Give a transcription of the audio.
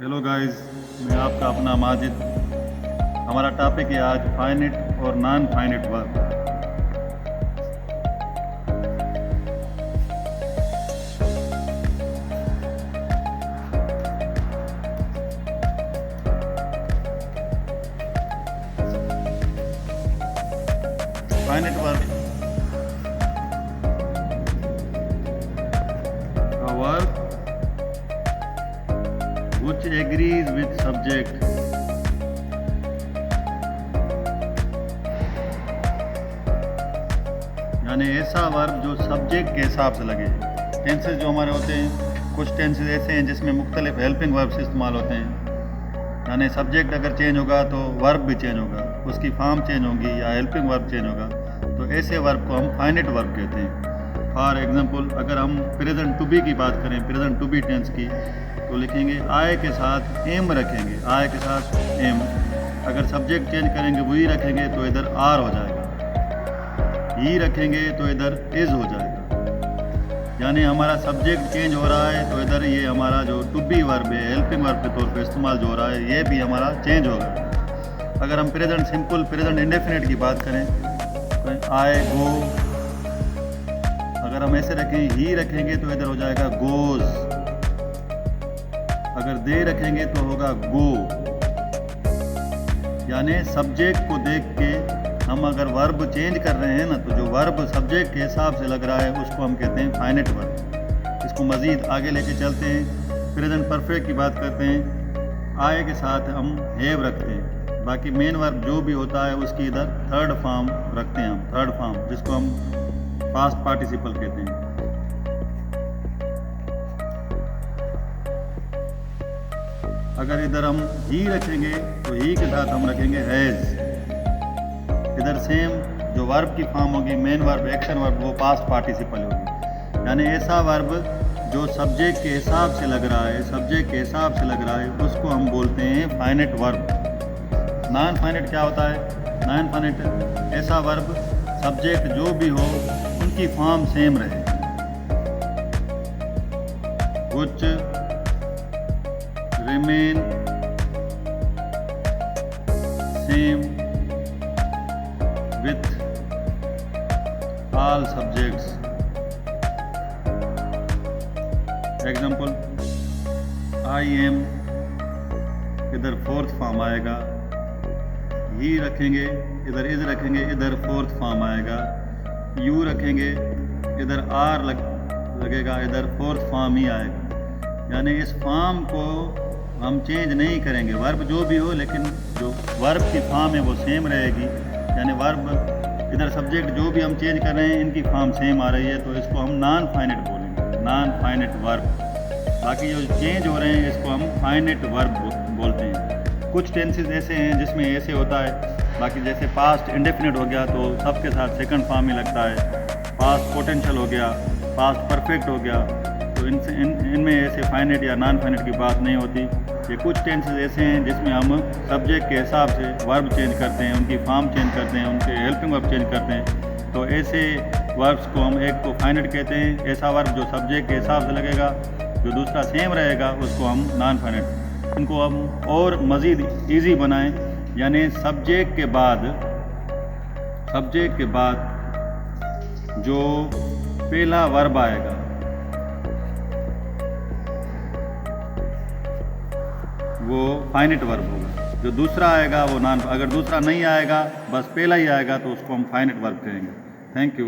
Hello guys, मैं आपका अपना माजिद। हमारा टॉपिक है आज फाइनिट और non finite verb. Finite verb a verb which agrees with subject यानी ऐसा वर्ब जो सब्जेक्ट के हिसाब से लगे। टेंसेस जो हमारे होते हैं, कुछ टेंसेस ऐसे हैं जिसमें मुख्तलिफ हेल्पिंग वर्ब्स इस्तेमाल होते हैं। यानी सब्जेक्ट अगर चेंज होगा तो वर्ब भी चेंज होगा, उसकी फॉर्म चेंज होगी या हेल्पिंग वर्ब चेंज होगा। तो ऐसे वर्ब को हम फाइनिट वर्ब कहते हैं। फॉर एग्जांपल, अगर हम प्रेजेंट टू बी की बात करें, प्रेजेंट टू बी टेंस की, तो लिखेंगे आय के साथ एम रखेंगे, आय के साथ एम। अगर सब्जेक्ट चेंज करेंगे वही रखेंगे तो इधर आर हो जाएगा, ही रखेंगे तो इधर इज हो जाएगा। यानी हमारा सब्जेक्ट चेंज हो रहा है तो इधर ये हमारा जो टू बी वर्ब है हेल्पिंग वर्ब के तौर पे इस्तेमाल जो हो रहा है ये भी हमारा चेंज होगा। अगर हम प्रेजेंट सिंपल प्रेजेंट इंडेफिनिट की बात करें तो आए गो, अगर हम ऐसे रखें ही रखेंगे तो इधर हो जाएगा गोज, अगर दे रखेंगे तो होगा गो। यानी सब्जेक्ट को देख के हम अगर वर्ब चेंज कर रहे हैं ना, तो जो वर्ब सब्जेक्ट के हिसाब से लग रहा है उसको हम कहते हैं फाइनिट वर्ब। इसको मज़ीद आगे लेके चलते हैं, प्रेजेंट परफेक्ट की बात करते हैं। आए के साथ हम हैव रखते हैं, बाकी मेन वर्ब जो भी होता है उसकी इधर थर्ड फॉर्म रखते हैं हम, थर्ड फॉर्म, जिसको हम पास्ट पार्टिसिपल कहते हैं। अगर इधर हम ही रखेंगे तो ही के साथ हम रखेंगे हैज़। इधर सेम जो वर्ब की फॉर्म होगी, मेन वर्ब, एक्शन वर्ब, वो पास्ट पार्टिसिपल होगी। यानी ऐसा वर्ब जो सब्जेक्ट के हिसाब से लग रहा है, सब्जेक्ट के हिसाब से लग रहा है, उसको हम बोलते हैं फाइनिट वर्ब। नॉन फाइनिट क्या होता है? नॉन फाइनिट ऐसा वर्ब सब्जेक्ट जो भी हो उनकी फॉर्म सेम रहे, कुछ remain same with all subjects। Example, I am, इधर फोर्थ फॉर्म आएगा, ही रखेंगे इधर इज रखेंगे, इधर फोर्थ फॉर्म आएगा। यू रखेंगे इधर आर लगेगा, इधर फोर्थ फॉर्म ही आएगा। यानी इस फॉर्म को हम चेंज नहीं करेंगे, वर्ब जो भी हो, लेकिन जो वर्ब की फॉर्म है वो सेम रहेगी। यानी वर्ब इधर सब्जेक्ट जो भी हम चेंज कर रहे हैं इनकी फॉर्म सेम आ रही है, तो इसको हम नॉन फाइनिट बोलेंगे, नॉन फाइनिट वर्ब। बाकी जो चेंज हो रहे हैं इसको हम फाइनिट वर्ब बोलते हैं। कुछ टेंसेस ऐसे हैं जिसमें ऐसे होता है, बाकी जैसे पास्ट इंडेफिनिट हो गया तो सबके साथ सेकंड फॉर्म ही लगता है। पास्ट पोटेंशियल हो गया, पास्ट परफेक्ट हो गया, तो इनमें ऐसे फाइनिट या नॉन फाइनिट की बात नहीं होती। ये कुछ टेंसेस ऐसे हैं जिसमें हम सब्जेक्ट के हिसाब से वर्ब चेंज करते हैं, उनकी फॉर्म चेंज करते हैं, उनके हेल्पिंग वर्ब चेंज करते हैं। तो ऐसे वर्ब्स को हम एक को फाइनिट कहते हैं। ऐसा वर्ब जो सब्जेक्ट के हिसाब से लगेगा, जो दूसरा सेम रहेगा, उसको हम नॉन फाइनिट। इनको हम और मज़ीद ईजी बनाएं, यानी सब्जेक्ट के बाद जो पहला वर्ब आएगा वो फाइनिट वर्ब होगा, जो दूसरा आएगा वो नॉन। अगर दूसरा नहीं आएगा, बस पहला ही आएगा, तो उसको हम फाइनिट वर्ब कहेंगे। Thank you.